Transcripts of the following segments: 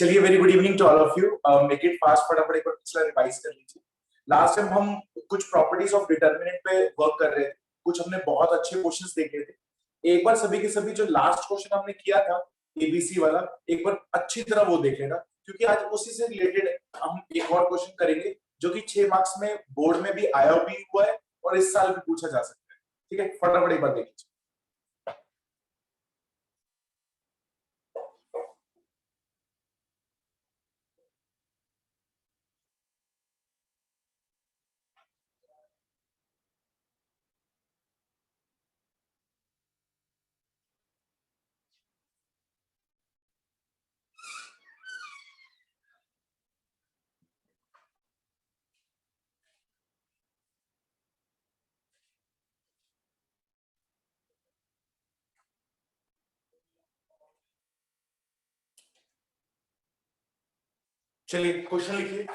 चलिए, very good evening to all of you. Make it fast, फटाफट एक बार पिछला रिवाइज कर लीजिए। लास्ट टाइम हम कुछ प्रॉपर्टीज ऑफ डिटरमिनेंट पे वर्क कर रहे थे, कुछ हमने बहुत अच्छे क्वेश्चंस देखे थे। एक बार सभी के सभी जो लास्ट क्वेश्चन हमने किया था एबीसी वाला, एक बार अच्छी तरह वो देख लेना, क्योंकि आज उसी से रिलेटेड हम एक और क्वेश्चन करेंगे जो कि 6 मार्क्स में बोर्ड में भी आया भी हुआ है और इस साल भी पूछा जा सकता है। ठीक है, फटाफट एक बार देख लीजिए। चलिए क्वेश्चन लिखिए।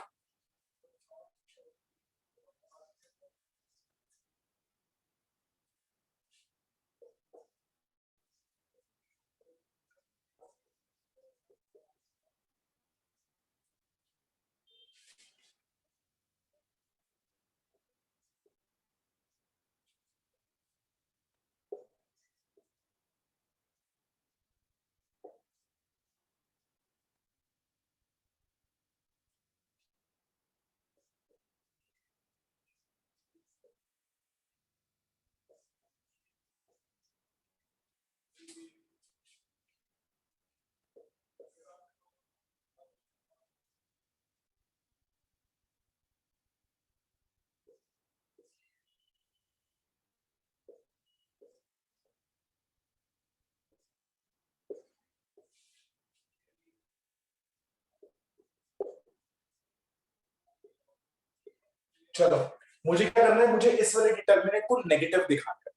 चलो, मुझे क्या करना है, मुझे इस वाले डिटरमिनेंट को नेगेटिव दिखाना है।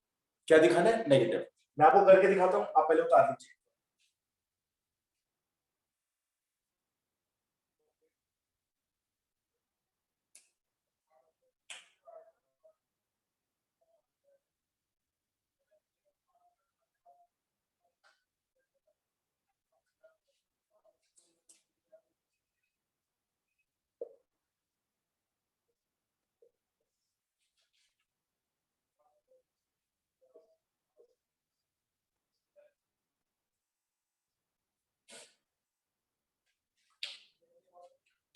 क्या दिखाना है? नेगेटिव। मैं आपको करके दिखाता हूं, आप पहले उतार लीजिए।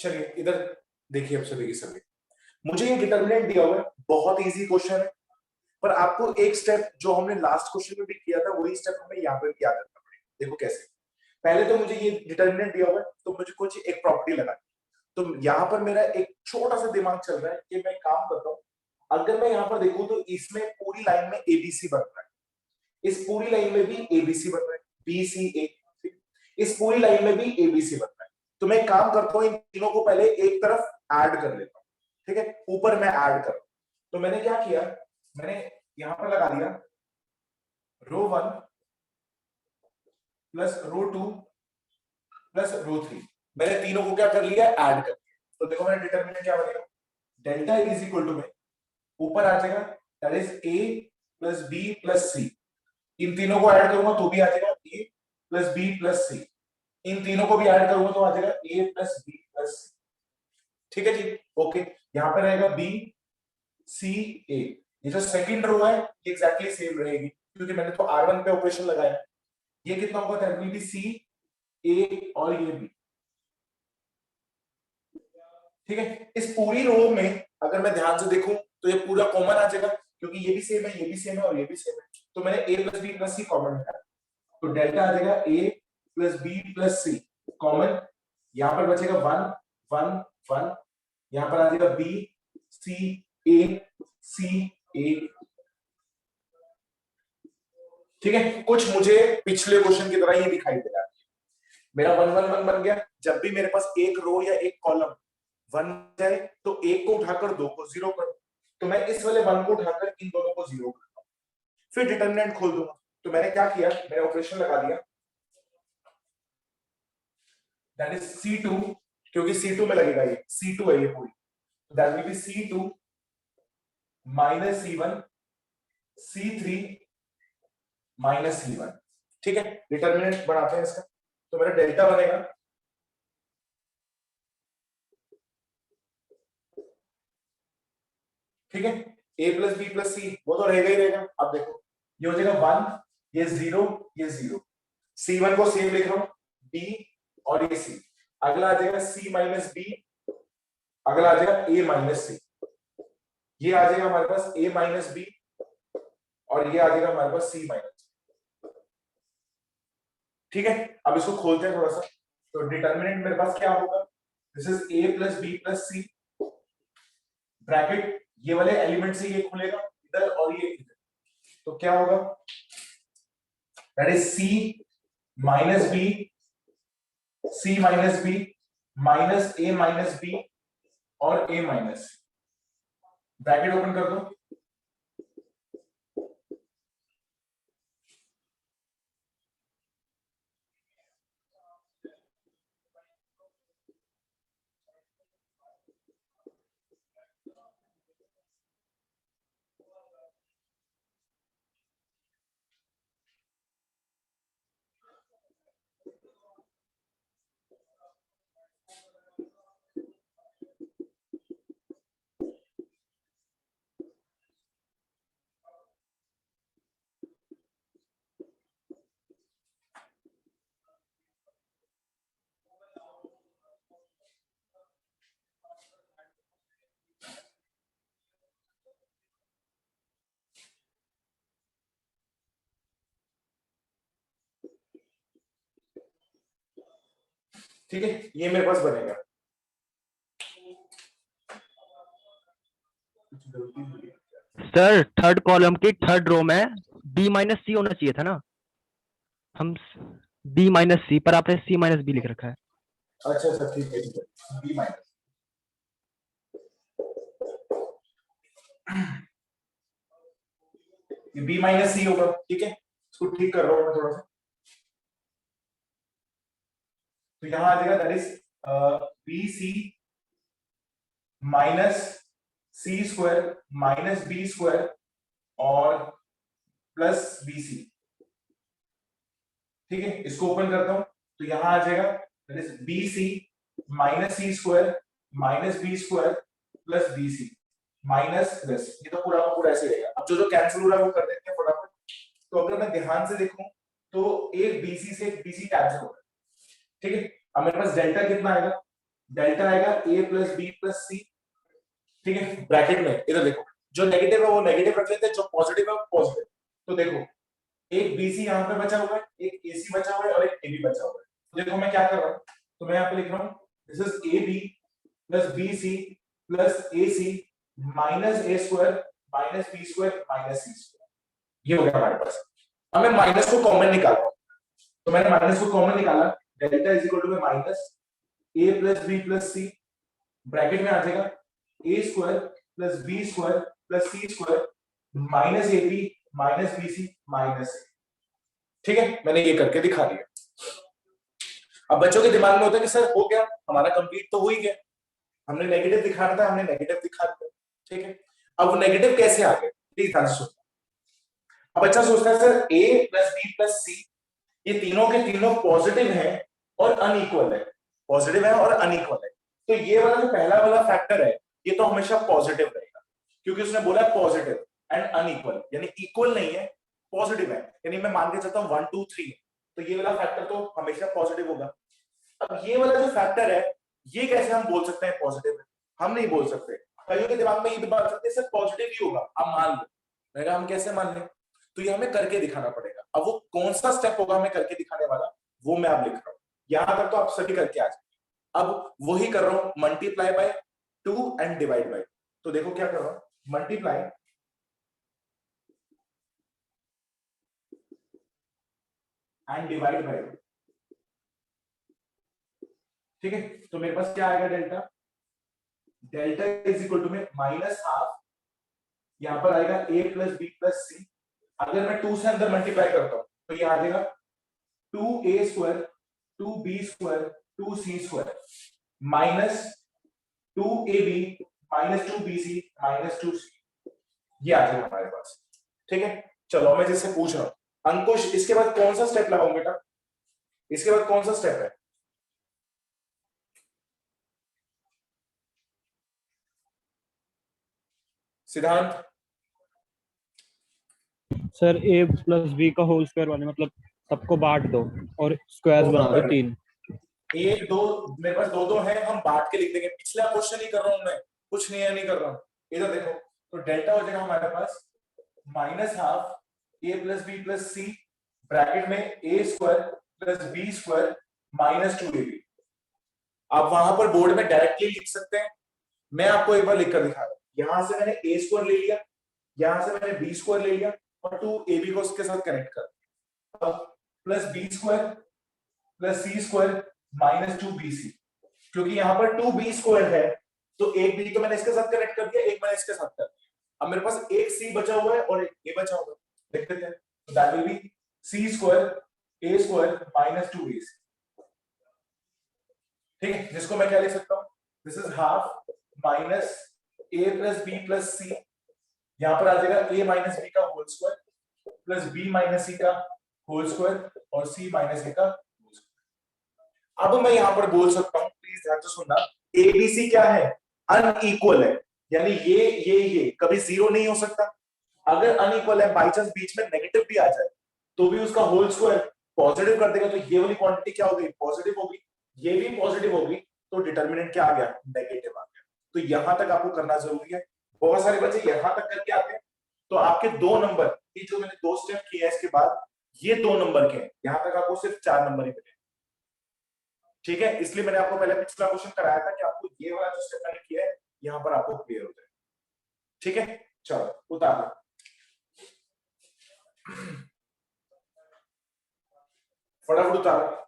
चलिए इधर देखिए, अब सभी की सभी मुझे ये डिटरमिनेंट दिया हुआ है, बहुत इजी क्वेश्चन है, पर आपको एक स्टेप जो हमने लास्ट क्वेश्चन में भी किया था वही स्टेप हमें यहाँ पे भी याद रखना पड़ेगा। देखो कैसे। पहले तो मुझे ये डिटरमिनेंट दिया हुआ है, तो मुझे कुछ एक प्रॉपर्टी लगानी। तो यहाँ पर मेरा एक छोटा सा दिमाग चल रहा है कि मैं काम करता हूँ। अगर मैं यहाँ पर देखूं तो इसमें पूरी लाइन में एबीसी बन रहा है, इस पूरी लाइन में भी एबीसी बन रहा है, बी सी ए, इस पूरी लाइन में भी एबीसी बन रहा है। तो मैं काम करता हूँ, इन तीनों को पहले एक तरफ ऐड कर लेता हूँ। ठीक है, ऊपर मैं ऐड कर। तो मैंने क्या किया, मैंने यहां पर लगा दिया रो 1 प्लस रो 2 प्लस रो 3। मैंने तीनों को क्या कर लिया, ऐड कर लिया। तो देखो मेरा डिटरमिनेंट क्या बनेगा, डेल्टा इज इक्वल टू में ऊपर आ जाएगा that is A plus B plus C. इन तीनों को ऐड करूंगा तो भी आ जाएगा A plus B plus C. इन तीनों को भी ऐड करूंगा तो आ जाएगा A plus B plus C. ठीक है जी, ओके। यहां पर रहेगा बी सी ए। ये जो सेकंड रो है ये एग्जैक्टली सेम रहेगी, क्योंकि मैंने तो R1 पे ऑपरेशन लगाया। ये कितना होगा, दैट विल बी सी ए और ये बी। ठीक है, इस पूरी रो में अगर मैं ध्यान से देखूं तो ये पूरा कॉमन आ जाएगा, क्योंकि ये भी सेम है, ये भी सेम है और ये भी सेम है। तो मैंने a plus B plus C common निकाला, तो डेल्टा आ जाएगा a plus B plus C common. यहां पर बचेगा 1 1 1। यहां पर आ जाएगा b c a। ठीक है, कुछ मुझे पिछले क्वेश्चन की तरह ये दिखाई दे रहा है। मेरा 1 1 1 बन गया। जब भी मेरे पास एक रो या एक कॉलम 1 जाए तो एक को उठाकर दो को जीरो कर, तो मैं इस वाले 1 को उठाकर इन दोनों को जीरो करता हूं, फिर डिटरमिनेंट खोल दूंगा। तो मैंने क्या किया, मैंने ऑपरेशन लगा दिया दैट इज C2, क्योंकि C2 में लगेगा, ये C2 है ये पूरी, that will B C2 minus C1 C3 minus C1। ठीक है, डिटरमिनेंट बनाते हैं इसका। तो मेरा डेल्टा बनेगा ठीक है, a प्लस बी प्लस सी वो तो रहेगा ही रहेगा। अब देखो ये हो जाएगा 1, ये 0, ये 0, C1 को सेम लिख रहा हूं, B और ये C। अगला आ जाएगा C माइनस बी, अगला आ जाएगा A माइनस सी, ये आ जाएगा हमारे पास A माइनस बी और ये आ जाएगा हमारे पास C माइनस। ठीक है, अब इसको खोलते हैं थोड़ा सा। तो डिटर्मिनेंट मेरे पास क्या होगा, this is A plus B plus C, bracket ये वाले एलिमेंट से ये खुलेगा इधर और ये इधर, तो क्या होगा, that is C minus B, C minus B minus A minus B और A माइनस, ब्रैकेट ओपन कर दो। ठीक है, ये मेरे पास बनेगा। सर थर्ड कॉलम की थर्ड रो में बी माइनस सी होना चाहिए था ना, हम बी माइनस सी पर आपने सी माइनस बी लिख रखा है। अच्छा अच्छा ठीक है ठीक है, बी माइनस, ये बी माइनस सी होगा। ठीक है, इसको ठीक कर रहा हूं मैं थोड़ा सा। तो यहां आ जाएगा that is B C minus C square minus B square और प्लस बी सी। ठीक है, इसको ओपन करता हूं, तो यहां आ जाएगा that is B C minus C square minus B square plus B C minus plus, ये तो पूरा का पूरा ऐसे रहेगा। अब जो जो कैंसिल हो रहा है वो कर देते हैं फटाफट। तो अगर मैं ध्यान से देखूं तो एक बीसी से एक बीसी कैंसिल हो रहा है। ठीक है, अब मेरे पास डेल्टा कितना आएगा, डेल्टा आएगा a plus B plus C. ठीक है, ब्रैकेट में इधर देखो, जो नेगेटिव है वो नेगेटिव रख लेते हैं, जो पॉजिटिव है वो पॉजिटिव। तो देखो एक बीसी यहाँ पे बचा हुआ है, एक एसी बचा हुआ है और एक एबी बचा हुआ है। तो देखो मैं क्या कर रहा हूँ, तो मैं यहाँ पे लिख रहा हूँ this is A B plus B C plus A C minus A square minus B square minus C square, ये हो गया हमारे पास। अब मैं माइनस को कॉमन निकाल रहा हूँ, तो मैंने माइनस को कॉमन निकाला, delta is equal to minus A plus B plus C, bracket में आ जाएगा A square plus B square plus C square minus A B minus B C minus. ठीक है, मैंने ये करके दिखा दिया। अब बच्चों के दिमाग में होता है कि सर हो गया हमारा, कंप्लीट तो हो ही गया, हमने नेगेटिव दिखाना था, हमने नेगेटिव दिखा दिया। ठीक है, अब वो नेगेटिव कैसे आ गए, प्लीज ध्यान से सुनना। अब बच्चा सोचता है sir a plus B plus C ये तीनों के तीनों पॉजिटिव है और अनइक्वल है, पॉजिटिव है और अनइक्वल है, तो ये वाला जो पहला वाला फैक्टर है ये तो हमेशा पॉजिटिव रहेगा, क्योंकि उसने बोला पॉजिटिव एंड अनइक्वल, यानी इक्वल नहीं है, पॉजिटिव है, यानी मैं मान के चलता हूं 1 2 3, तो ये वाला फैक्टर तो हमेशा पॉजिटिव होगा। अब ये वाला जो फैक्टर है ये कैसे हम बोल सकते हैं पॉजिटिव है, हम नहीं बोल सकते। कईयों के दिमाग में ये बात सकते हैं सर पॉजिटिव ही होगा, अब मान लो, मैंने कहा हम कैसे मान लें, तो ये हमें करके दिखाना पड़ेगा। अब वो कौन सा स्टेप होगा हमें करके दिखाने वाला, वो मैं अब लिख रहा हूं, यहां तक तो आप सभी करके आ जाए। अब वही कर रहा हूं, multiply by 2 and divide by, तो देखो क्या कर रहा हूं, मल्टीप्लाई एंड डिवाइड बाय। ठीक है, तो मेरे पास क्या आएगा, delta, delta is equal to में माइनस हाफ, यहां पर आएगा a plus B plus C, अगर मैं 2 से अंदर मल्टीप्लाई करता हूं तो ये आ जाएगा 2a square 2b square 2c square minus 2ab minus 2bc minus 2c, ये आ जाएगा हमारे पास। ठीक है, चलो मैं जिससे पूछ रहा हूं अंकुश, इसके बाद कौन सा स्टेप लगाऊं बेटा, इसके बाद कौन सा स्टेप है, सिद्धांत? सर ए प्लस बी का होल स्क्वायर वाले, मतलब सबको बांट दो और स्क्वायर्स बहुत बना दो बढ़िया। 3। एक दो, मेरे पास दो दो है, हम बांट के लिख देंगे। पिछला क्वेश्चन ही कर रहा हूं मैं, कुछ नया नहीं कर रहा हूं। इधर देखो, तो डेल्टा हो जाएगा हमारे पास minus half A plus B plus C, bracket में A square plus B square minus 2ab। आप वहां पर बोर्ड में डायरेक्टली लिख सकते हैं, मैं आपको एक बार लिखकर दिखा रहा हूं। यहां से मैंने ए स्क्वायर ले लिया, यहां से मैंने बी स्क्वायर ले लिया और 2ab को उसके साथ कनेक्ट कर, plus B square plus C square minus 2bc। क्योंकि यहाँ पर 2b स्क्वायर है, तो एक b तो मैंने इसके साथ कनेक्ट कर दिया, एक मैंने इसके साथ कर दिया। अब मेरे पास एक c बचा हुआ है और एक a बचा हुआ है, लिख देते हैं। तो that will be c square a square minus 2bc। ठीक है, जिसको मैं क्या लिख सकता हूं, this is half minus a plus B plus C, यहां पर आ जाएगा a माइनस बी का whole square plus b minus C का होल स्क्वायर और c माइनस a का होल स्क्वायर। अब मैं यहां पर बोल सकता हूं, प्लीज ध्यान से सुनना, एबीसी क्या है, अनइक्वल है, यानी ये कभी जीरो नहीं हो सकता। अगर अनइक्वल है, बाई चांस बीच में नेगेटिव भी आ जाए तो भी उसका होल स्क्वायर पॉजिटिव कर देगा, तो ये वाली क्वांटिटी क्या हो गई, पॉजिटिव होगी, ये भी पॉजिटिव होगी, तो डिटर्मिनेंट क्या आ गया, नेगेटिव आ गया। तो यहां तक आपको करना जरूरी है। बहुत सारे बच्चे यहां तक करके आते हैं, तो आपके 2 नंबर, ये जो मैंने 2 स्टेप किए हैं इसके बाद, ये 2 नंबर के हैं, यहां तक आपको सिर्फ 4 नंबर ही मिले। ठीक है, इसलिए मैंने आपको पहले पिछला क्वेश्चन कराया था कि आपको ये वाला जो स्टेप मैंने किया है, यहां पर आपको क्लियर हो जाए। ठीक है, चलो उतार लो, फटाफट उतारो।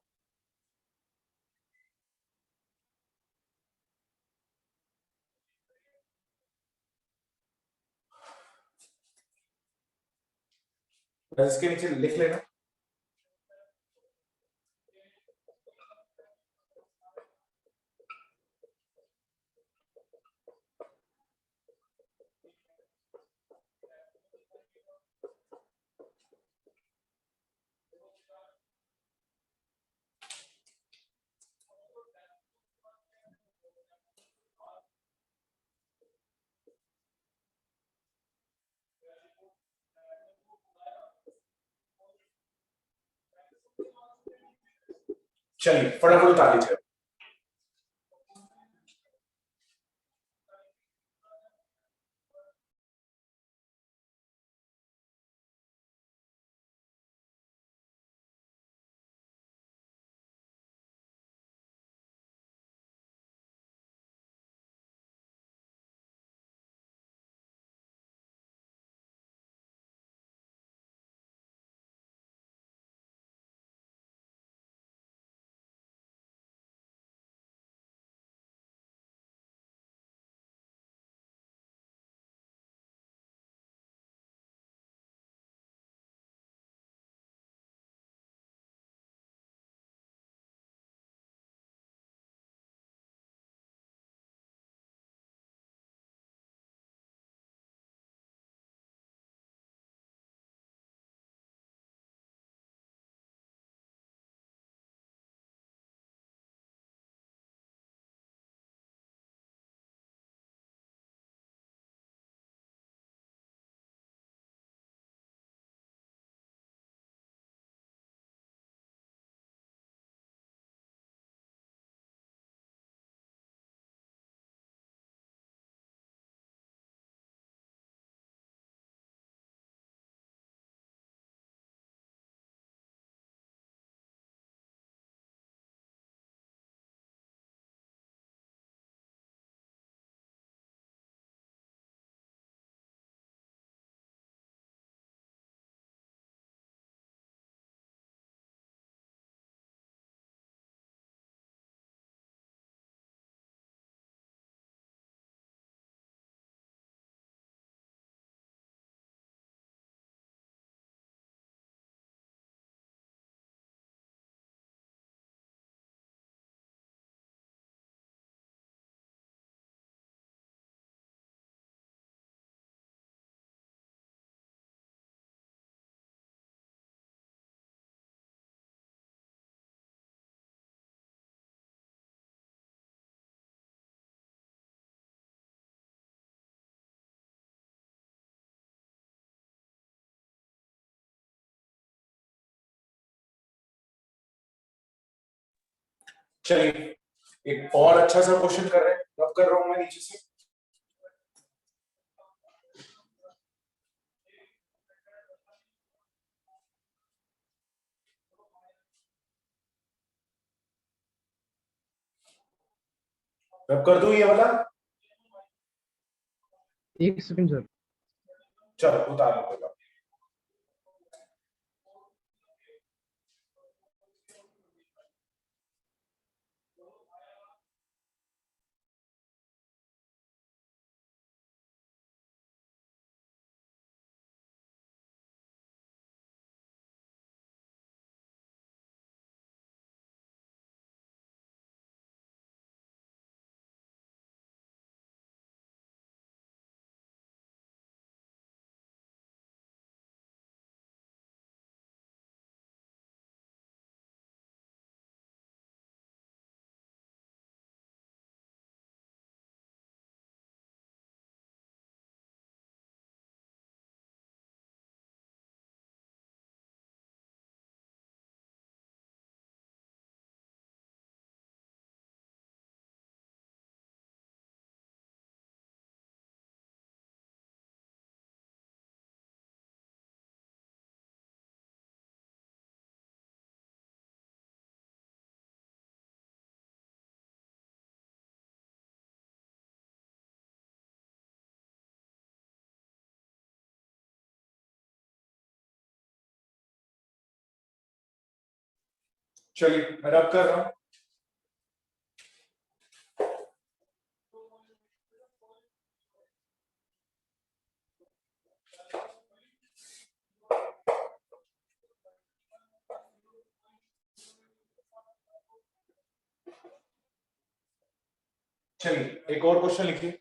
इसके नीचे लिख लेना। चलिए फटाफट उतार लीजिए। चलिए एक और अच्छा सा क्वेश्चन कर रहे हैं, रब कर रहा हूं मैं नीचे से। रब कर दूं ये वाला? एक सेकंड सर। चलो उतार लो। चलिए मैं रब कर रहा हूं। चलिए एक और क्वेश्चन लिखिए।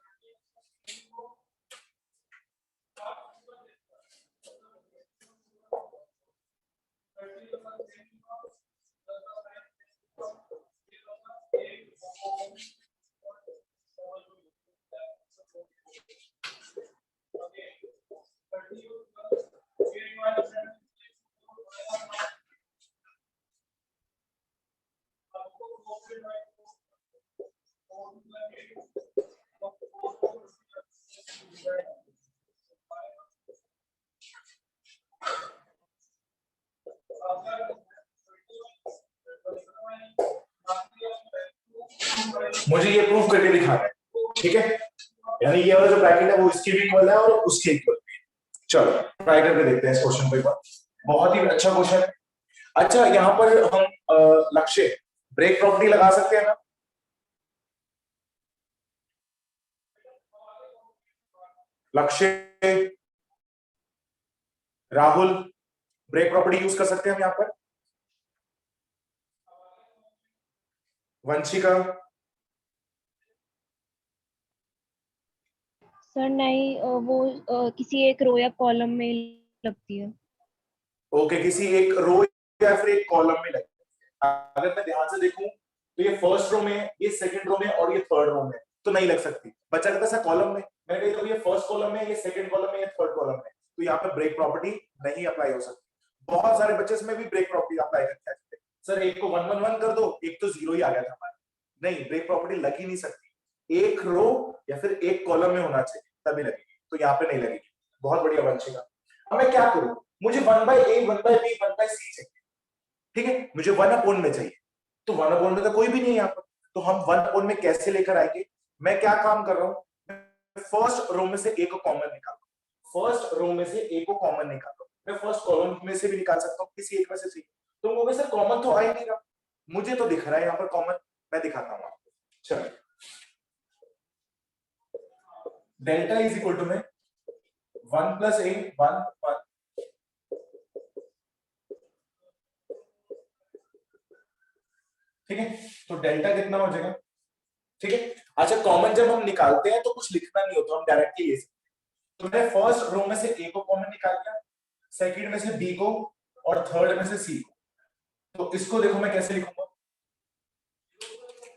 मुझे ये प्रूफ करके दिखाना है, ठीक है? यानी ये वाला जो ब्रैकेट है वो इसके भी इक्वल है और उसके इक्वल भी है। चलो ट्राई करके देखते हैं इस क्वेश्चन को एक बार। बहुत ही अच्छा क्वेश्चन है। अच्छा यहाँ पर हम लक्ष्य ब्रेक प्रॉपर्टी लगा सकते हैं ना? लक्ष्य, राहुल, ब्रेक प्रॉपर्टी यूज कर सकते हैं हम यहाँ पर? वंशिका? सर नहीं, वो किसी एक रो या कॉलम में लगती है। ओके, किसी एक रो या फिर एक कॉलम में लगती है। अगर मैं ध्यान से देखूं तो ये फर्स्ट रो में, ये सेकंड रो में और ये थर्ड रो में तो नहीं लग सकती। बच्चा कहता है कॉलम में, मैं कहता हूं ये फर्स्ट कॉलम में, ये सेकंड कॉलम में, ये थर्ड कॉलम में, तो यहाँ पे ब्रेक प्रॉपर्टी नहीं अप्लाई हो सकती। बहुत सारे बच्चे इसमें भी ब्रेक प्रॉपर्टी अप्लाई करते हैं। सर एक को 1 1 1 कर दो, एक तो 0 ही आ गया था हमारा। नहीं, ब्रेक प्रॉपर्टी लग ही नहीं सकती। एक रो या फिर एक कॉलम में होना चाहिए तभी लगेगी, तो यहाँ पे नहीं लगेगी। बहुत बढ़िया वंशिका। अब मैं क्या करूं? मुझे 1/a 1/b 1/c चाहिए, ठीक है? मुझे 1/, में चाहिए, तो 1/, में तो कोई भी नहीं है यहाँ पर, तो हम 1/, में कैसे लेकर आएंगे? मैं क्या काम कर रहा हूं, फर्स्ट रो में से एक को कॉमन निकाल रहा हूं। फर्स्ट रो में से एक को कॉमन निकाल रहा हूं। मैं फर्स्ट कॉलम में से भी निकाल सकता हूं, किसी एक में से चाहिए। तो वो वैसे कॉमन तो आ ही नहीं रहा, मुझे तो दिख रहा है यहाँ पर कॉमन। मैं दिखाता हूँ आपको। चलिए, डेल्टा इज इक्वल टू में 1 + a 1 1, ठीक है? तो डेल्टा कितना हो जाएगा? ठीक है। अच्छा, कॉमन जब हम निकालते हैं तो कुछ लिखना नहीं होता, हम डायरेक्टली ले सकते हैं। तो मैंने फर्स्ट रो में से ए को कॉमन निकाल लिया, सेकंड में से बी को और थर्ड में से सी को। तो इसको देखो मैं कैसे लिखूंगा,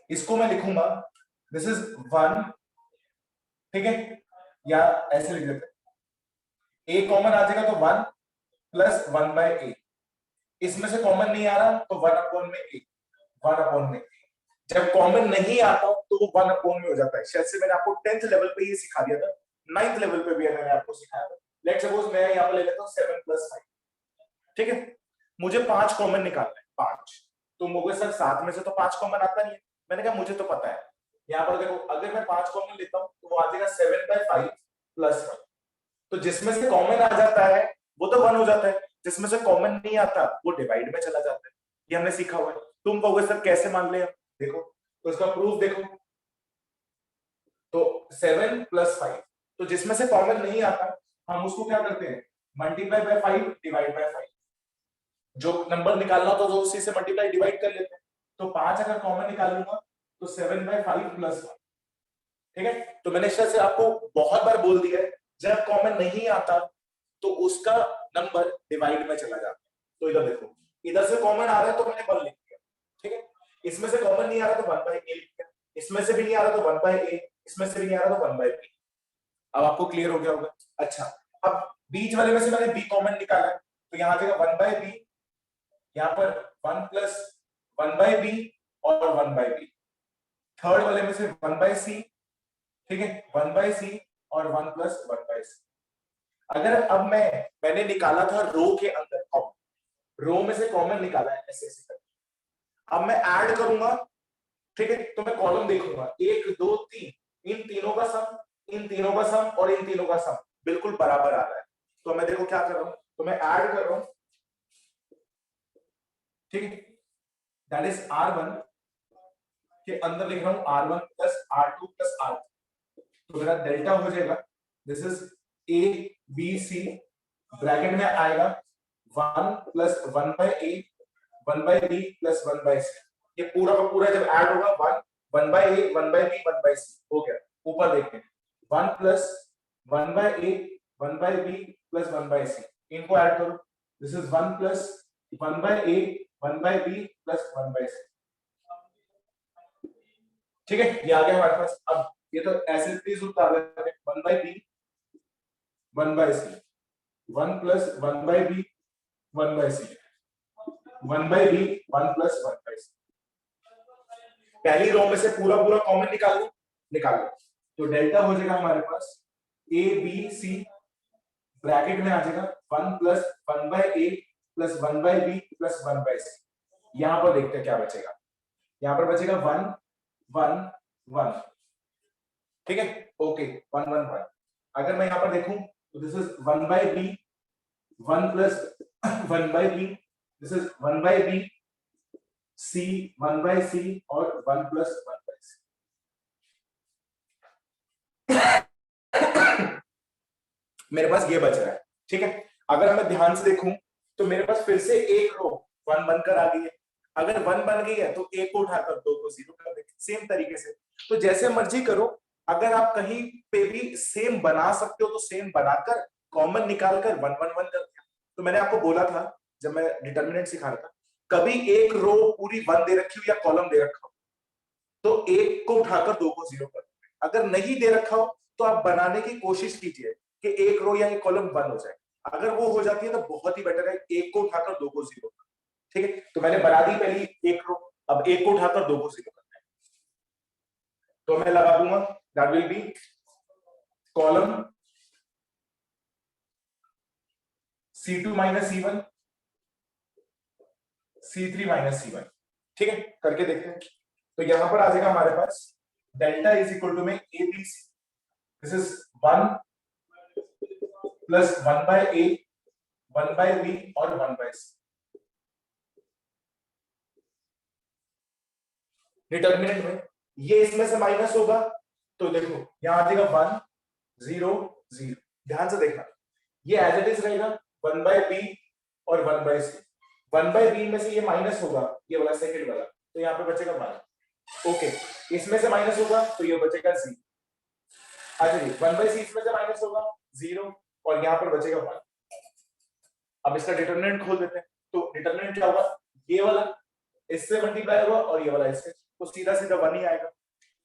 इसको मैं लिखूंगा दिस इज 1, ठीक है? या ऐसे लिख देते हैं, ए कॉमन आ जाएगा तो 1 + 1/a। इसमें से कॉमन नहीं आ रहा तो 1/a 1/a। जब कॉमन नहीं आता तो वो 1 अपॉन में हो जाता है। शायद से मैंने आपको 10th लेवल पे ये सिखा दिया था, 9th लेवल पे भी मैंने आपको सिखाया था। लेट्स सपोज मैं यहाँ पे ले लेता हूँ 7 + 5, ठीक है। मुझे 5 कॉमन निकालना है, 5। तो मुझे सर 7 में से तो 5 कॉमन आता नहीं है। मैंने कहा मुझे तो पता है। यहाँ पर देखो, अगर मैं 5 कॉमन लेता हूँ तो वो आ जाएगा 7/5 + 1। तो जिसमें से कॉमन आ जाता है वो तो 1 हो जाता है, जिसमें से कॉमन नहीं आता वो डिवाइड में चला जाता है। ये हमने सीखा हुआ है। तुम कहोगे सर कैसे मान ले? देखो, तो इसका प्रूफ देखो। तो 7 + 5, तो जिसमें से कॉमन नहीं आता हम उसको क्या करते हैं, मल्टीप्लाई बाय 5 डिवाइड बाय 5। जो नंबर निकालना होता है तो उसी से मल्टीप्लाई डिवाइड कर लेते हैं। तो 5 अगर कॉमन निकालूंगा तो 7/5 + 1, ठीक है। तो मैंने शायद से आपको बहुत बार बोल दिया है, जब कॉमन नहीं आता तो उसका नंबर डिवाइड में चला जाता है। तो इधर देखो, इधर से कॉमन आ रहा है तो मैंने 1 लिख दिया, ठीक है। इसमें से कॉमन नहीं आ रहा तो 1/a लिख दिया, इसमें से भी नहीं आ रहा तो 1/a, इसमें से भी नहीं आ रहा तो 1/b। अब आपको क्लियर हो गया होगा। अच्छा, अब बीच वाले में से मैंने b कॉमन निकाला है, तो यहाँ आ जाएगा 1/b, यहाँ पर 1 + 1/b और 1/b। थर्ड वाले में से 1/c, ठीक है, 1/c और 1 + 1/c। अगर अब मैंने निकाला था रो के अंदर, अब रो में से कॉमन निकाला है ऐसे ऐसे करके। अब मैं ऐड करूंगा, ठीक है, तो मैं कॉलम देखूंगा 1 2 3, इन तीनों का सम, इन तीनों का सम और इन तीनों का सम बिल्कुल बराबर आ रहा है। तो मैं देखो क्या कर रहा हूं, तो मैं ऐड कर रहा हूं, ठीक है, दैट इज R1 के अंदर लिख रहा हूं R1 + R2 + R3। तो मेरा डेल्टा हो जाएगा, this is A B C, bracket में आएगा 1 + 1/a 1/b + 1/c। ये पूरा का पूरा जब ऐड होगा 1/a 1/b 1/c हो गया। ऊपर देखते हैं 1 + 1/a 1/b + 1/c, इनको ऐड करो, this is 1 + 1/a 1/b + 1/c, ठीक है। ये आ गया हमारे पास। अब ये तो ऐसे प्लीज उतार लेते हैं, 1/b 1/c, 1 + 1/b 1/c, 1/b 1 + 1/c। पहली रो में से पूरा पूरा कॉमन निकाल लो। तो डेल्टा हो जाएगा हमारे पास a b c, ब्रैकेट में आ जाएगा 1 + 1/a + 1/b + 1/c। यहां पर देखते हैं क्या बचेगा, यहां पर बचेगा 1 1 1, ठीक है, ओके 1 1 1। अगर मैं यहां पर देखूं तो this is 1/b 1 + 1/b, this is 1/b c 1/c और 1 + 1/c। मेरे पास ये बच रहा है, ठीक है। अगर मैं ध्यान से देखूं तो मेरे पास फिर से एक रो 1 बनकर आ गई है। अगर 1 बन गई है तो एक को उठाकर 2 को 0 कर देंगे, सेम तरीके से। तो जैसे मर्जी करो, अगर आप कहीं पे भी सेम बना सकते हो तो सेम बनाकर कॉमन निकालकर 1 1 1 कर दिया। तो मैंने आपको बोला था जब मैं डिटरमिनेंट सिखा रहा था, कभी एक रो पूरी 1 दे रखी हो या कॉलम दे रखा हो तो एक को उठाकर 2 को 0 कर देंगे। अगर नहीं दे रखा हो तो आप बनाने की कोशिश कीजिए कि एक रो या एक कॉलम 1 हो जाए। अगर वो हो जाती है तो बहुत ही बेटर है, एक को उठाकर 2 को 0, ठीक है। तो मैंने बना दी पहली एक रो, अब एक को उठाकर 2 को 0 करना है। तो मैं लगा दूंगा that will B column C2 - C1 C3 - C1, ठीक है, करके देखते हैं। तो यहां पर आ जाएगा हमारे पास डेल्टा इज इक्वल टू में ABC, this is 1 + 1/a 1/b और 1/c। डिटरमिनेंट में ये इसमें से माइनस होगा तो देखो यहां आ जाएगा 1 0 0। ध्यान से देखना, ये एज इट इज रहेगा 1/b और 1/c। 1/b में से ये माइनस होगा, ये वाला सेकंड वाला, तो यहाँ पे बचेगा 1, ओके। इसमें से माइनस होगा तो ये बचेगा 0। अच्छा जी, 1/c इसमें से माइनस होगा 0 और यहाँ पर बचेगा 1। अब इसका डिटरमिनेंट खोल देते हैं। तो डिटरमिनेंट क्या होगा, ये वाला इससे मल्टीप्लाई होगा और ये वाला इससे, तो सीधा सीधा 1 ही आएगा।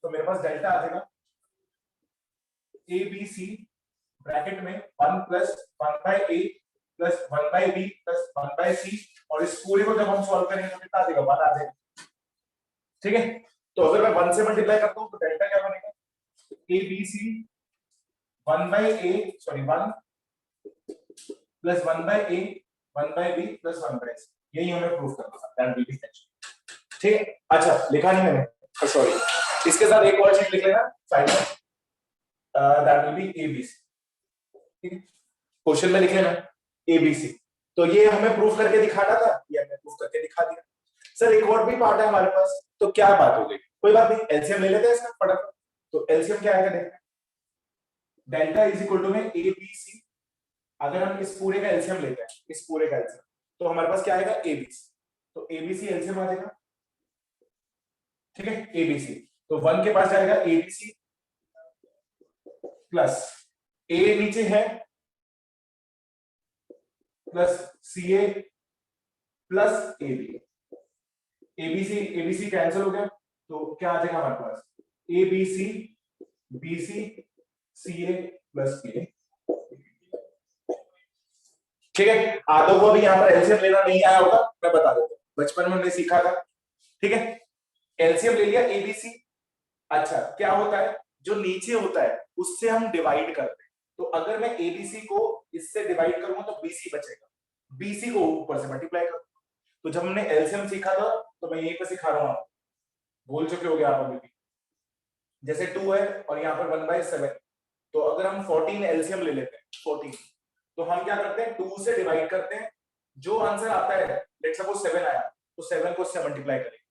तो मेरे पास डेल्टा आ जाएगा ABC ब्रैकेट में 1 + 1/a + 1/b + 1/c, और इस पूरे को जब हम सॉल्व करेंगे तो कितना आ जाएगा, 1 आ जाएगा, ठीक है। तो अगर मैं 1 से मल्टीप्लाई करता हूँ तो डेल्टा क्या बनेगा, A B C 1 by A sorry 1 plus 1 by A 1 by B plus 1 by C, यही हमें प्रूफ करना था, दैट विल बी नेक्स्ट। ठीक है, अच्छा लिखा नहीं मैंने, सॉरी, इसके साथ एक और चीज लिख लेना साइड में, that will be A B C. Question में लिख लेना ए बी सी। तो ये हमें प्रूफ करके दिखाना था, ये हमने प्रूफ करके दिखा दिया। सर एक और भी पार्ट है हमारे पास, तो क्या बात हो गई, कोई बात नहीं, एलसीएम ले लेते हैं इसका फटाफट। तो एलसीएम क्या आएगा देखते हैं, डेल्टा इज इक्वल टू में ए बी सी, अगर हम इस पूरे का एलसीएम लेते हैं, इस पूरे का एलसीएम, तो हमारे पास क्या आएगा ए बी सी, तो ए बी सी एलसीएम आ जाएगा, ठीक है, ए बी सी। तो 1 के पास जाएगा ए बी सी प्लस ए नीचे है plus C A plus A B, ABC cancel हो गया, तो क्या आ जाएगा हमारे पास, A B C B C C A plus A. ठीक है, आदो को भी यहाँ पर एलसीएम लेना नहीं आया होगा, मैं बता देता हूँ, बचपन में हमने सीखा था। ठीक है, एलसीएम ले लिया एबीसी। अच्छा क्या होता है, जो नीचे होता है उससे हम डिवाइड करते हैं, तो अगर मैं एबीसी को इससे डिवाइड करूंगा तो बीसी बचेगा, बीसी को ऊपर से मल्टीप्लाई करूंगा। तो जब हमने एलसीएम सीखा था, तो मैं यहीं पे सिखा रहा हूं आपको, भूल चुके होगे आप अभी भी। जैसे 2 है और यहाँ पर 1/7, तो अगर हम 14 एलसीएम ले लेते हैं 14, तो हम क्या करते हैं 2 से डिवाइड करते हैं, जो आंसर आता है, लेट्स सपोज 7 आया, तो 7 को इससे मल्टीप्लाई करेंगे,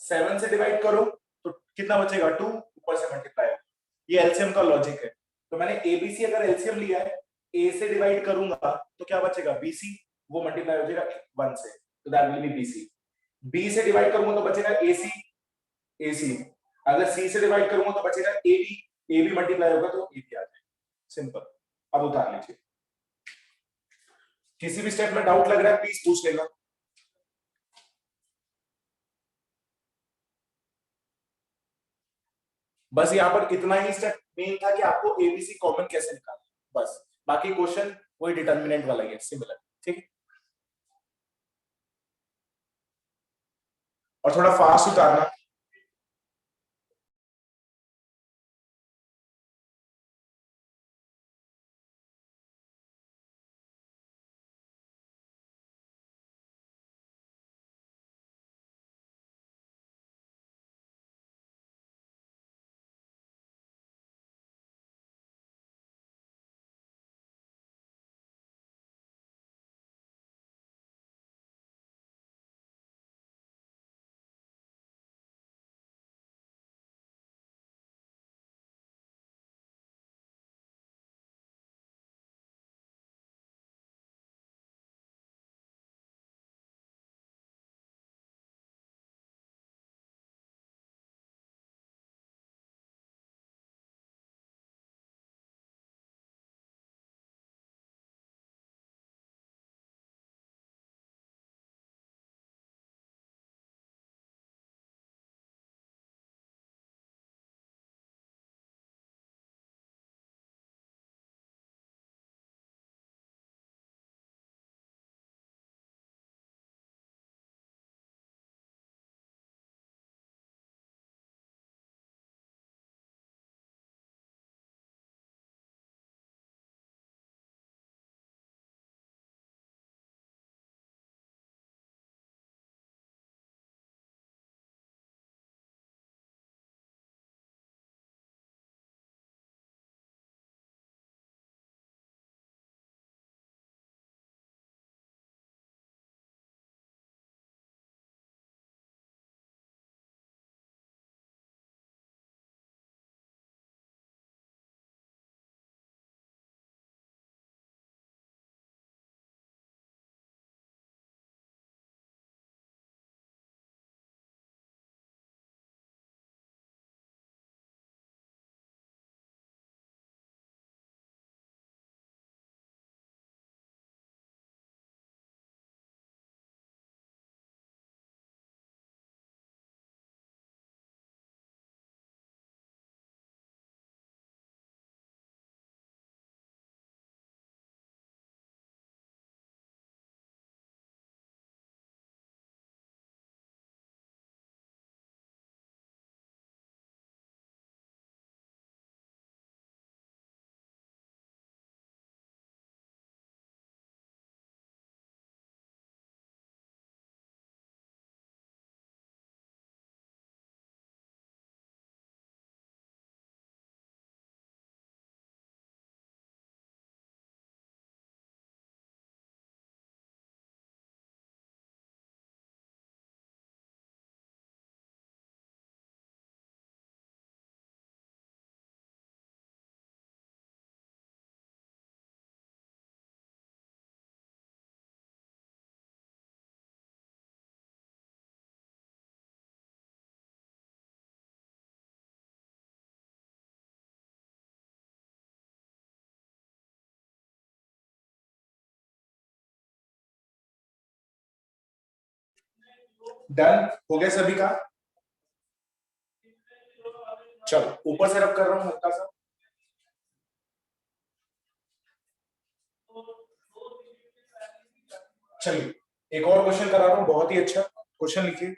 7 से डिवाइड करो तो कितना बचेगा 2, ऊपर से मल्टीप्लाई होगा। ये एलसीएम का लॉजिक है। तो मैंने एबीसी अगर एलसीएम लिया है, ए से डिवाइड करूंगा तो क्या बचेगा बीसी, वो मल्टीप्लाई हो जाएगा 1 से, तो that will be BC. B से डिवाइड करूंगा तो बचेगा एसी, एसी अगर सी से डिवाइड करूंगा तो बचेगा एबी, एबी मल्टीप्लाई होगा तो एबी आ जाएगा, सिंपल। अब उतार लीजिए, किसी भी स्टेप में डाउट लग रहा है प्लीज पूछ लेना। बस यहाँ पर इतना ही स्टेप मेन था कि आपको एबीसी कॉमन कैसे निकालना, बस बाकी क्वेश्चन वही डिटर्मिनेंट वाला ही है, सिमिलर। ठीक है, और थोड़ा फास्ट उतारना। डन हो गया सभी का? चलो ऊपर से रब कर रहा हूं हल्का सा। चलिए एक और क्वेश्चन करा रहा हूं, बहुत ही अच्छा क्वेश्चन लिखिए।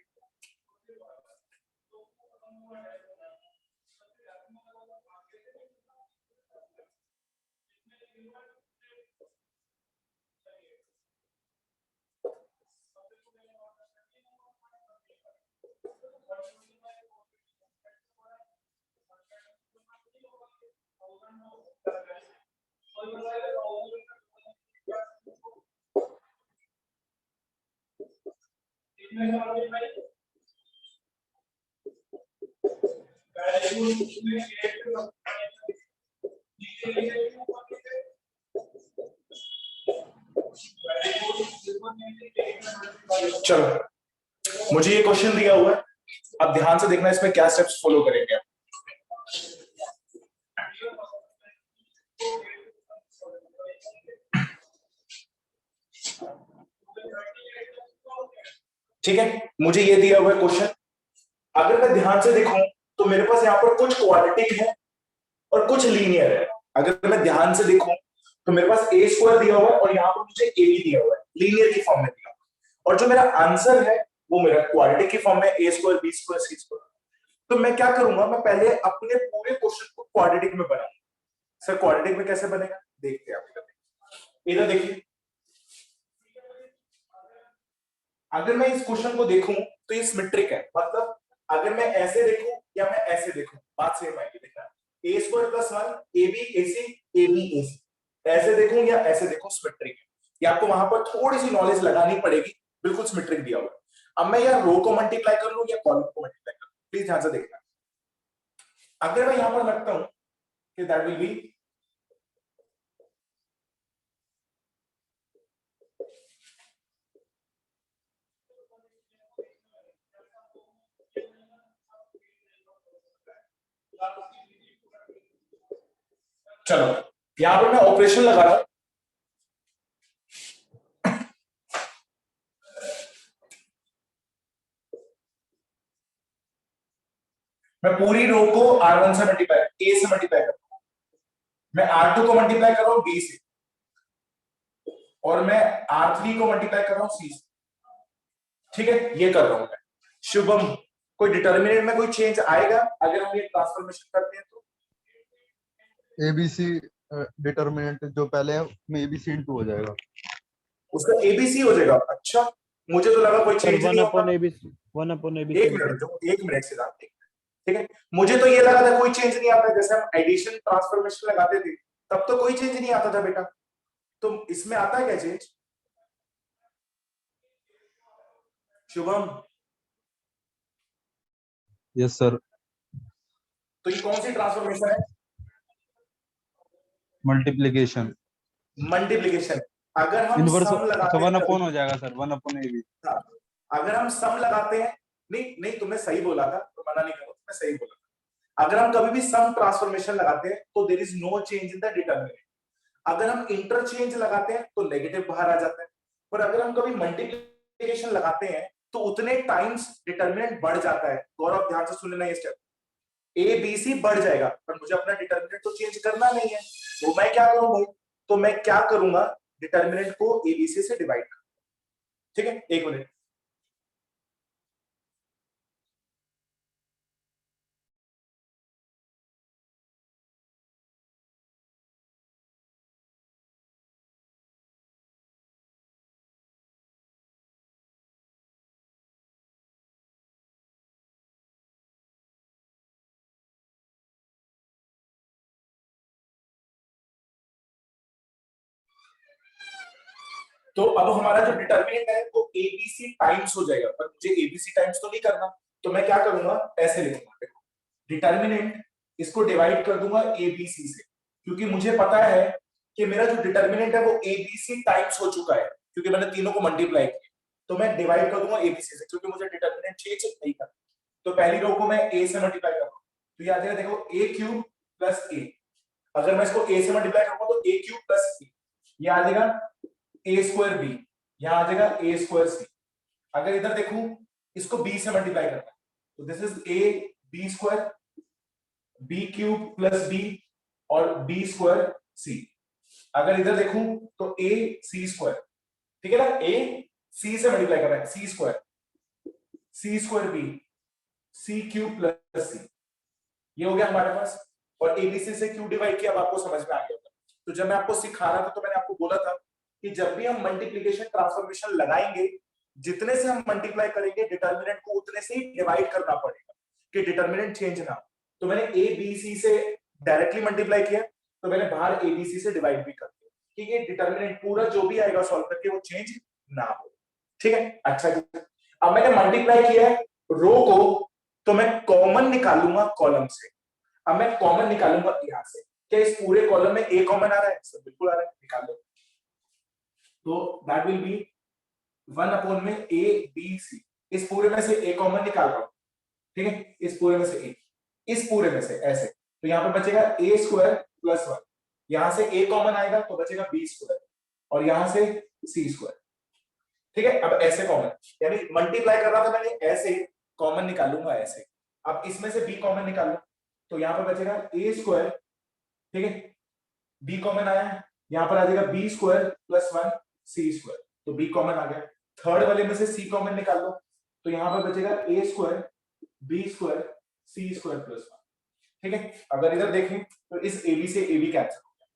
चलो मुझे ये क्वेश्चन दिया हुआ है, अब ध्यान से देखना इसमें क्या स्टेप्स फॉलो करेंगे आप। ठीक है, मुझे ये दिया हुआ है क्वेश्चन, अगर मैं ध्यान से देखूं तो मेरे पास यहाँ पर कुछ क्वाड्रेटिक है और कुछ लीनियर है। अगर मैं ध्यान से देखूं तो मेरे पास ए स्क्वायर दिया हुआ है और यहाँ पर मुझे ए भी दिया हुआ है, लीनियर की फॉर्म में दिया हुआ है। और जो मेरा आंसर है वो मेरा क्वाड्रेटिक की फॉर्म में A square B square C square. तो मैं क्या करूंगा, मैं पहले अपने पूरे क्वेश्चन को क्वाड्रेटिक में बनाऊंगा। सर क्वाड्रेटिक में कैसे बनेगा देखते हैं आप। इधर देखिए, अगर मैं इस क्वेश्चन को देखूं तो ये सिमेट्रिक है, मतलब अगर मैं ऐसे देखूं या मैं ऐसे देखूं बात सेम आएगी। देखना A square plus 1 A B A C A B A C, ऐसे देखूं या ऐसे देखूं सिमेट्रिक है। ये आपको वहां पर थोड़ी सी नॉलेज लगानी पड़ेगी, बिल्कुल सिमेट्रिक दिया हुआ है। अब मैं यार रो को मल्टीप्लाई कर लूं या कॉलम को मल्टीप्लाई कर लूं, प्लीज ध्यान से देखना। अगर मैं यहां पर लगता हूं कि दैट विल बी चलो यहां पर मैं ऑपरेशन लगा रहा हूं। मैं पूरी रो को R1 से मल्टीप्लाई ए से मल्टीप्लाई कर रहा हूं, मैं R2 को मल्टीप्लाई कर रहा हूं बी से, और मैं R3 को मल्टीप्लाई कर रहा हूं सी से। ठीक है, ये कर रहा हूं मैं। शुभम, कोई डिटर्मिनेंट में कोई चेंज आएगा अगर हम ये ट्रांसफॉर्मेशन करते हैं तो? एबीसी डिटरमिनेंट जो पहले है उसमें एबीसी इंटू हो जाएगा। उसका एबीसी हो जाएगा? अच्छा, मुझे तो लगा कोई सर चेंज 1 नहीं अपॉन होगा। ABC 1 upon ABC. एक मिनट जो, एक मिनट से आप ठीक है, मुझे तो ये लगा था कोई चेंज नहीं आता, जैसे हम एडिशन ट्रांसफॉर्मेशन लगाते थे तब तो कोई चेंज नहीं आता था बेटा, तो इसमें आता है क्या चेंज? Shubham, yes sir. तो ये कौन सी ट्रांसफॉर्मेशन है? मल्टीप्लिकेशन। मल्टीप्लिकेशन। अगर हम इनवर्स सम लगाते वन हैं अपॉन हो जाएगा सर, 1 अपॉन एबी। अगर हम सम लगाते हैं, नहीं नहीं तुमने सही बोला था, तो मना नहीं करो, तुमने सही बोला था। अगर हम कभी भी सम ट्रांसफॉर्मेशन लगाते हैं तो there is no change in the determinant. अगर हम इंटरचेंज लगाते हैं तो नेगेटिव बाहर आ जाता है, पर अगर हम कभी मल्टीप्लिकेशन लगाते हैं तो उतने टाइम्स डिटरमिनेंट बढ़ जाता है। गौरव ध्यान से सुन लेना, ये स्टेप ए बी सी बढ़ जाएगा, पर मुझे अपना डिटरमिनेंट तो चेंज करना नहीं है, तो मैं क्या करूं भाई? तो मैं क्या करूंगा, डिटरमिनेंट को ए बी सी से डिवाइड कर। ठीक है, एक मिनट। तो अब हमारा जो डिटरमिनेंट है वो एबीसी टाइम्स हो जाएगा, पर मुझे एबीसी टाइम्स तो नहीं करना, तो मैं क्या करूंगा, ऐसे लिखूंगा। देखो डिटरमिनेंट, इसको डिवाइड कर दूंगा एबीसी से, क्योंकि मुझे पता है कि मेरा जो डिटरमिनेंट है वो एबीसी टाइम्स हो चुका है, क्योंकि मैंने तीनों को मल्टीप्लाई किया। तो मैं डिवाइड कर दूंगा एबीसी से, क्योंकि मुझे डिटरमिनेंट चेंज नहीं करना। तो पहली रो को मैं ए से मल्टीप्लाई करूंगा, तो ये आ जाएगा, देखो ए क्यूब प्लस ए। अगर मैं इसको ए से मल्टीप्लाई करूंगा तो ए क्यूब प्लस ए, ये आ जाएगा ए स्क्वायर बी, यहां आ जाएगा ए स्क्वायर सी। अगर इधर देखूं इसको b से मल्टीप्लाई करना है, तो this is a b square b cube plus b और b स्क्वायर c। अगर इधर देखूं तो a c स्क्वायर, ठीक है ना, a c से मल्टीप्लाई कर रहा है, c square b c cube plus c, ये हो गया हमारे पास। और एबीसी से क्यू डिवाइड किया, अब आपको समझ में आ गया होगा। तो जब मैं आपको सिखा रहा था तो मैंने आपको बोला था कि जब भी हम मल्टीप्लिकेशन ट्रांसफॉर्मेशन लगाएंगे, जितने से हम मल्टीप्लाई करेंगे डिटर्मिनेंट को उतने से ही डिवाइड करना पड़ेगा कि डिटर्मिनेंट चेंज ना हो। तो मैंने ए बी सी से डायरेक्टली मल्टीप्लाई किया, तो मैंने बाहर एबीसी से डिवाइड भी कर दिया कि ये डिटर्मिनेंट पूरा जो भी आएगा सॉल्व करके वो चेंज ना हो, ठीक है। अच्छा, अब मैंने मल्टीप्लाई किया है रो को, तो मैं कॉमन निकालूंगा कॉलम से। अब मैं कॉमन निकालूंगा यहां से, क्या इस पूरे कॉलम में ए कॉमन आ रहा है? सर बिल्कुल आ रहा है, निकाल लो। तो दैट विल बी 1 अपॉन में ए बी सी, इस पूरे में से ए कॉमन निकाल रहा हूं, ठीक है, इस पूरे में से ए, इस पूरे में से ऐसे, तो यहां पे बचेगा ए स्क्वायर प्लस 1, यहां से ए कॉमन आएगा तो बचेगा बी स्क्वायर और यहां से सी स्क्वायर, ठीक है। अब ऐसे कॉमन, यानी मल्टीप्लाई कर रहा था मैंने, ऐसे कॉमन निकालूंगा ऐसे। अब इसमें से बी कॉमन निकाल लो, तो यहां पर बचेगा ए स्क्वायर, ठीक है, बी कॉमन आया है, यहां पर आ जाएगा बी स्क्वायर प्लस 1 सी स्क्वायर, तो बी कॉमन आ गया। थर्ड वाले में से सी कॉमन निकाल लो, तो यहां पर बचेगा ए square B square C square plus 1, ठीक है। अगर इधर देखें तो इस AB से AB कैंसिल हो गया।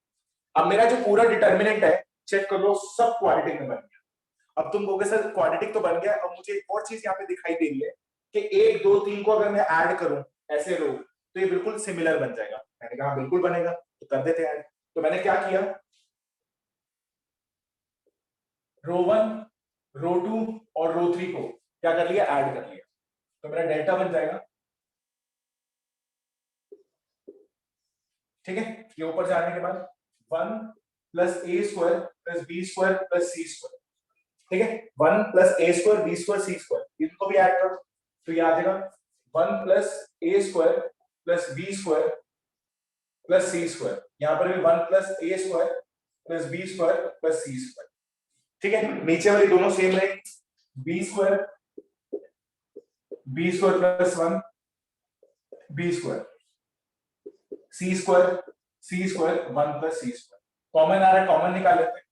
अब मेरा जो पूरा डिटर्मिनेंट है, चेक कर लो, सब क्वाड्रेटिक में बन गया। अब तुम कहोगे सर क्वाड्रेटिक तो बन गया, अब मुझे एक और चीज यहाँ पे दिखाई दे रही है कि 1 2 3 को अगर मैं ऐड करूं ऐसे रो, तो ये बिल्कुल सिमिलर बन जाएगा। मैंने कहा बिल्कुल बनेगा, तो कर देते हैं ऐड। तो मैंने क्या किया, रो 1 रो 2 और रो 3 को क्या कर लिया, ऐड कर लिया, तो मेरा डेल्टा बन जाएगा, ठीक है। ये ऊपर जाने के बाद 1 plus A square plus B square plus C square, ठीक है, 1 plus A square B square C square, इनको भी ऐड करो, तो ये आ जाएगा 1 plus A square plus B square plus C square, यहां पर भी 1 plus A square plus B square plus C square, ठीक है। नीचे वाली दोनों सेम रहेगी, B square plus 1 B square C square 1 plus C square, common आ रहा है, कॉमन निकाल लेते हैं,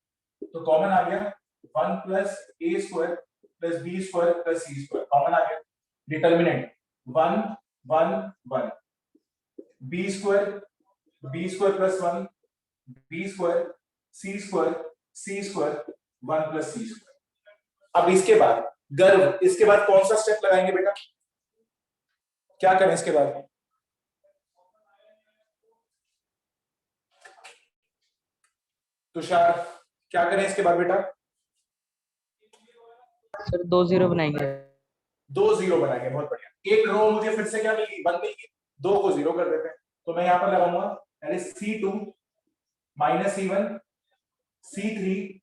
तो कॉमन आ गया 1 plus A square plus B square plus C square, common आ गया। Determinant 1 1 1 B square plus 1 B square C square 1 plus C square. अब इसके बाद गर्व, इसके बाद कौन सा स्टेप लगाएंगे बेटा, क्या करें इसके बाद? तुषार क्या करें इसके बाद बेटा? सर 2 0 बनाएंगे। 2 0 बनाएंगे, बहुत बढ़िया। एक रो मुझे फिर से क्या मिलेगी, 1 मिलेगी, 2 को 0 कर देते हैं, तो मैं यहां पर लगाऊंगा यानी C2 minus C1 C3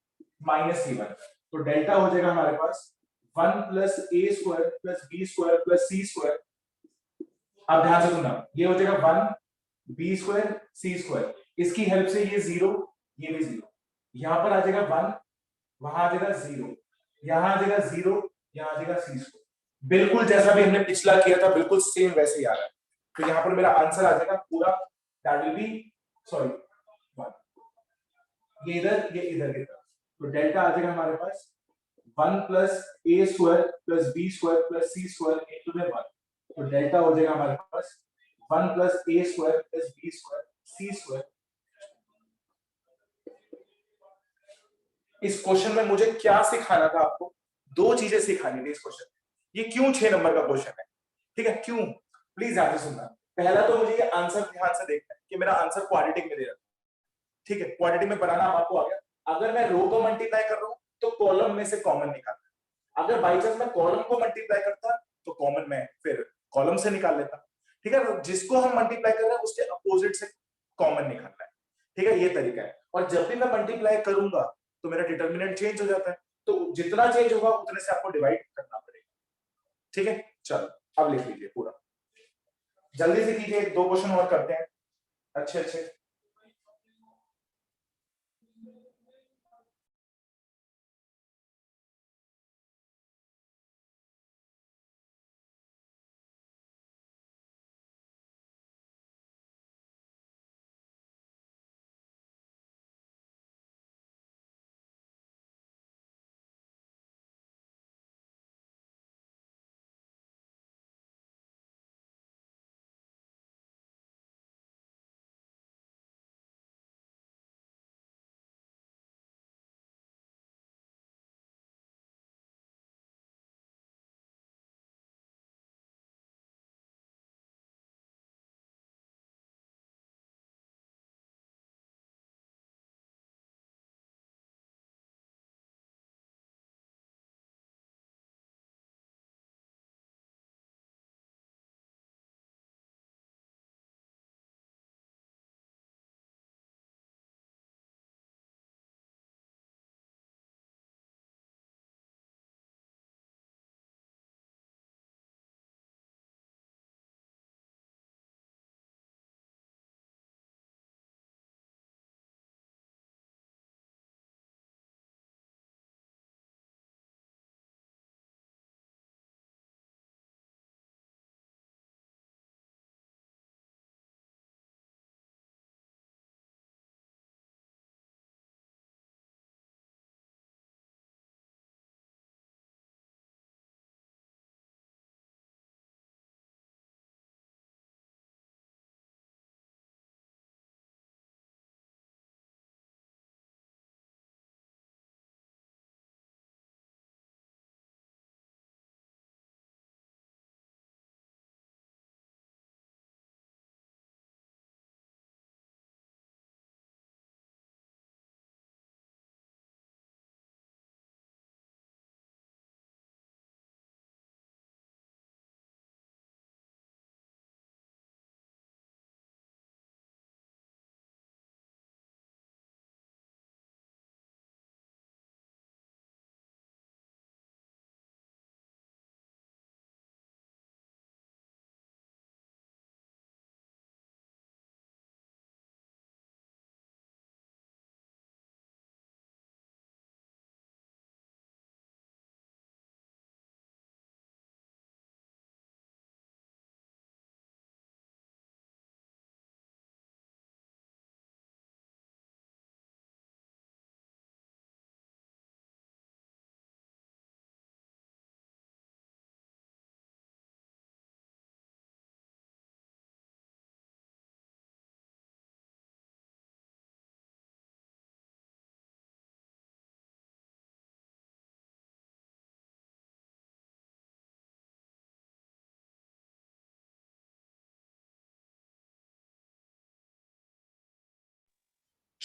minus C1, तो डेल्टा हो जाएगा हमारे पास 1 plus A square plus B square plus C square. अब ध्यान से सुनना, ये हो जाएगा 1 बी स्क्वायर सी स्क्वायर, इसकी हेल्प से ये 0 ये भी 0, यहां पर आ जाएगा 1, वहां आ जाएगा 0, यहां आ जाएगा 0, यहां आ जाएगा सी स्क्वायर, बिल्कुल जैसा भी हमने पिछला किया था बिल्कुल सेम वैसे ही आ रहा है। तो यहां पर मेरा आंसर आ जाएगा पूरा, दैट विल बी सॉरी 1, ये इधर ये इधर की तरफ, तो डेल्टा आ जाएगा हमारे पास 1 plus A square plus B square plus C square into में 1, तो डेल्टा हो जाएगा हमारे पास 1 plus A square plus B square C square. इस क्वेश्चन में मुझे क्या सिखाना था आपको, 2 चीजें सिखानी थी इस क्वेश्चन में। ये क्यों 6 नंबर का क्वेश्चन है, ठीक है, क्यों, प्लीज ध्यान से सुनना। पहला तो मुझे ये आंसर ध्यान से देखना है कि मेरा आंसर क्वाड्रेटिक में दे रहा है, ठीक है, क्वाड्रेटिक में बनाना अब आपको आ गया। अगर मैं रो को मल्टीप्लाई कर रहा हूं तो कॉलम में से कॉमन निकालना है, अगर बाई चांस मैं कॉलम को मल्टीप्लाई करता तो कॉमन में फिर कॉलम से निकाल लेता, ठीक है। जिसको हम मल्टीप्लाई कर रहे हैं उसके अपोजिट से कॉमन निकालना है, ठीक है, ये तरीका है। और जब भी मैं मल्टीप्लाई करूंगा तो मेरा डिटर्मिनेंट चेंज हो जाता है, तो जितना चेंज होगा उतने से आपको डिवाइड करना पड़ेगा, ठीक है। चलो अब लिख लीजिए पूरा, जल्दी से कीजिए, 2 क्वेश्चन और करते हैं अच्छे अच्छे।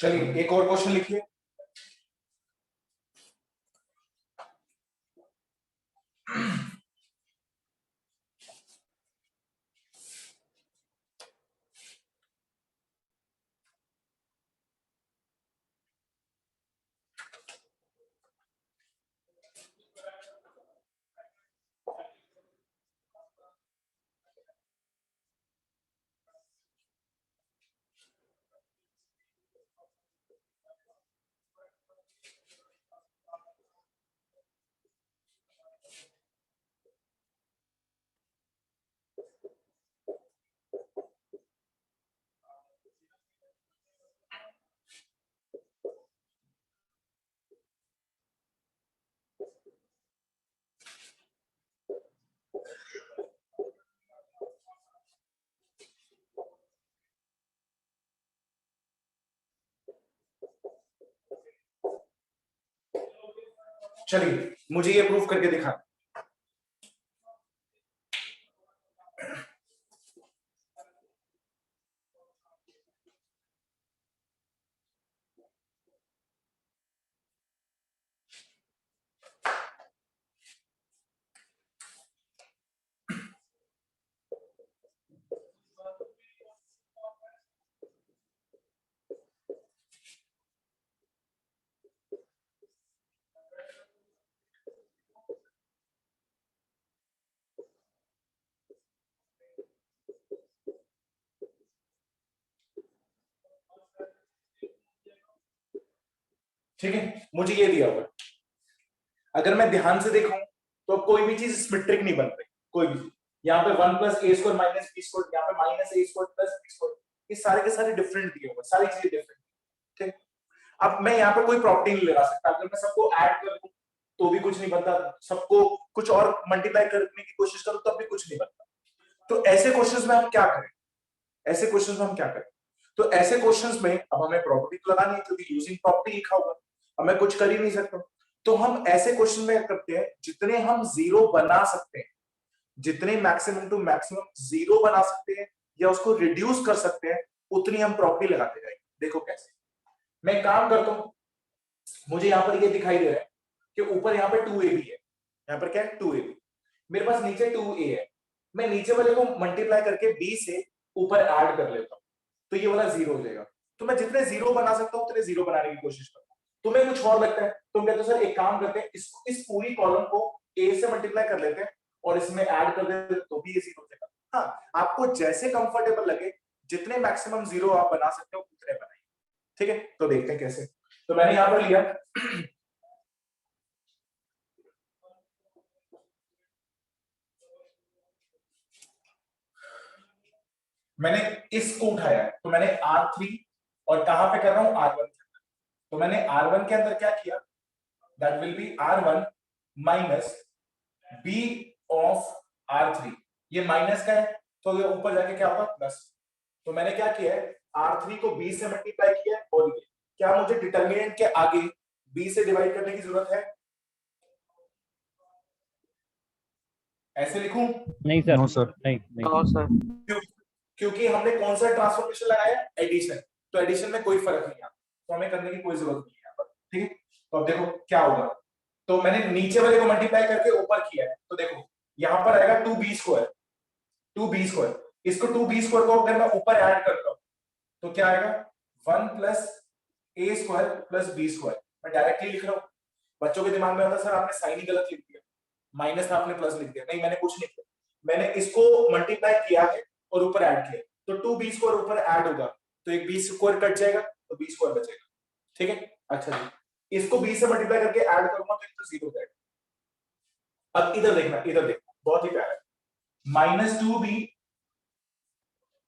चलिए एक और क्वेश्चन लिखिए। चलिए मुझे ये प्रूफ करके दिखा। ठीक है, मुझे ये दिया हुआ। अगर मैं ध्यान से देखूं तो कोई भी चीज सिमेट्रिक नहीं बन रही, कोई भी चीज। यहाँ पे 1 + a² - b², यहाँ पे -a² + b², ये सारे के सारे डिफरेंट दिए हुए, सारी चीजें डिफरेंट। ठीक, अब मैं यहाँ पे कोई प्रॉपर्टी नहीं लगा सकता। अगर मैं सबको ऐड कर दूं तो भी कुछ नहीं बनता, सबको कुछ और मल्टीप्लाई करने की कोशिश करूं तब भी कुछ नहीं बनता। तो ऐसे क्वेश्चंस में हम क्या करें? ऐसे क्वेश्चंस में हम क्या करें? तो ऐसे क्वेश्चंस में अब हमें प्रॉपर्टी तो लगानी है, क्योंकि यूजिंग प्रॉपर्टी लिखा होगा, अब मैं कुछ कर ही नहीं सकता। तो हम ऐसे क्वेश्चन में करते हैं जितने हम जीरो बना सकते हैं, जितने मैक्सिमम टू मैक्सिमम जीरो बना सकते हैं या उसको रिड्यूस कर सकते हैं, उतनी हम प्रॉपर्टी लगाते जाएंगे। देखो कैसे। मैं एक काम करता हूं, मुझे यहां पर ये दिखाई दे रहा है कि ऊपर यहां पे 2ab है, यहां पर क्या है 2ab, मेरे पास नीचे 2a है। मैं नीचे वाले को मल्टीप्लाई करके b से ऊपर ऐड कर लेता हूं, तो ये वाला जीरो हो जाएगा। तो मैं जितने जीरो बना सकता हूं उतने जीरो बनाने की कोशिश करता हूं। तुम्हें कुछ और लगता है, तुम कहते हो सर एक काम करते हैं, इस पूरी कॉलम को a से मल्टीप्लाई कर लेते हैं और इसमें ऐड कर देते हैं, तो भी ये जीरो हो जाएगा। हाँ, आपको जैसे कंफर्टेबल लगे, जितने मैक्सिमम जीरो आप बना सकते हो उतने बनाइए। ठीक है, तो देखते हैं कैसे। तो मैंने यहां पर लिया मैंने इसको उठाया है, तो मैंने R3 और कहां पे कर रहा हूं R1 के अंदर। तो मैंने R1 के अंदर क्या किया, that will B R1 minus B of R3। ये माइनस का है तो ये ऊपर जाके क्या होगा प्लस। तो मैंने क्या किया है, R3 को B से मल्टीप्लाई किया है, और ये क्या मुझे डिटरमिनेंट के आगे B से डिवाइड करने की जरूरत है? ऐसे लिखूं? नहीं सर, नो सर। नहीं। क्योंकि हमने कौन सा ट्रांसफॉर्मेशन लगाया, एडिशन। तो एडिशन में कोई फर्क नहीं आता, तो हमें करने की कोई जरूरत नहीं है यहाँ पर। ठीक है, तो अब देखो क्या होगा। तो मैंने नीचे वाले को मल्टीप्लाई करके ऊपर किया है, तो देखो यहाँ पर आएगा 2b², 2b²। इसको 2b² को अगर मैं ऊपर ऐड करता हूँ तो क्या आएगा, 1 + a² + b²। मैं डायरेक्टली लिख रहा हूँ। बच्चों के दिमाग में आता है सर आपने साइन ही गलत लिख दिया, माइनस था आपने प्लस लिख दिया। नहीं, मैंने कुछ नहीं किया, मैंने इसको मल्टीप्लाई किया है और ऊपर ऐड किया। तो 2b² ऊपर ऐड होगा तो एक b² कट जाएगा, तो b² बचेगा। ठीक है, अच्छा जी, इसको b से मल्टीप्लाई करके ऐड करूंगा तो इनको 0 हो जाएगा। अब इधर देखना, इधर देखना, बहुत ही प्यारा है, -2b।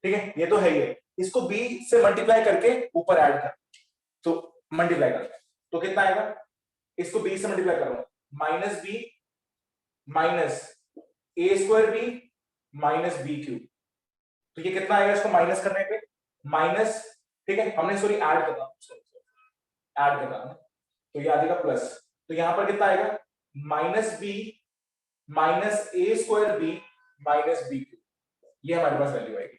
ठीक है, ये तो है ही है, इसको b से मल्टीप्लाई करके ऊपर ऐड कर, तो मल्टीप्लाई करते हैं तो कितना आएगा, इसको b से मल्टीप्लाई करूंगा, -b minus a²b minus b³। तो ये कितना आएगा इसको माइनस करने पे, माइनस, ठीक है, हमने सॉरी ऐड करना, ऐड करना है, तो ये आ जाएगा प्लस। तो यहां पर कितना आएगा, -b minus a²b minus b³। ये हमारे पास वैल्यू आएगी।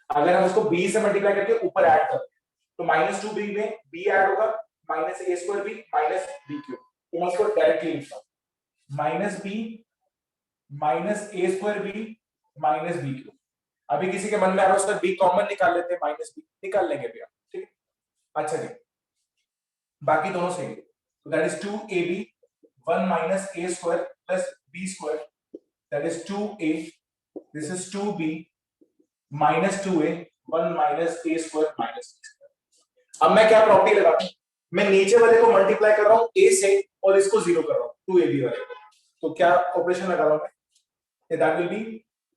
अगर हम इसको b से मल्टीप्लाई करके ऊपर ऐड करते हैं तो -2b में b ऐड होगा, -a² b -b³ तो मैं इसको डायरेक्टली लिखता हूं -b -a² b -b³। अभी किसी के मन में आ रहा है उसका b कॉमन निकाल लेते हैं, -b निकाल लेंगे भैया, ठीक है। अच्छा जी, बाकी दोनों सही है, तो that is 2ab 1 -a² b² that is 2a, this is 2b -2a 1 -a² b²। अब मैं क्या प्रॉपर्टी लगाता हूं, मैं नीचे वाले को मल्टीप्लाई कर रहा हूं a से और इसको 0 कर रहा हूं 2ab वाले को, तो क्या ऑपरेशन लगा रहा हूं मैं, दैट विल बी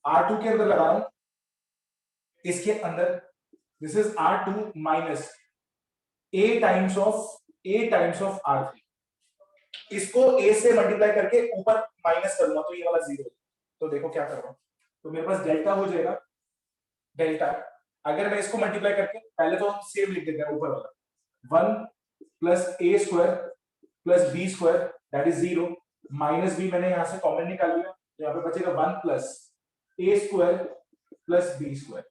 r2 के अंदर लगा रहा हूं, इसके अंदर this is r2 minus a times of r3, इसको a से मल्टीप्लाई करके ऊपर माइनस करूंगा तो ये वाला 0, तो देखो क्या कर रहा हूं, तो मेरे पास डेल्टा हो जाएगा, डेल्टा अगर मैं इसको मल्टीप्लाई करके पहले तो सेम लिख देते हैं ऊपर वाला 1 +a² +b² that is 0 -b मैंने यहां से कॉमन निकाल लिया, तो यहां पे बचेगा 1 +a² +b²,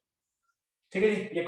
ठीक है जी। ये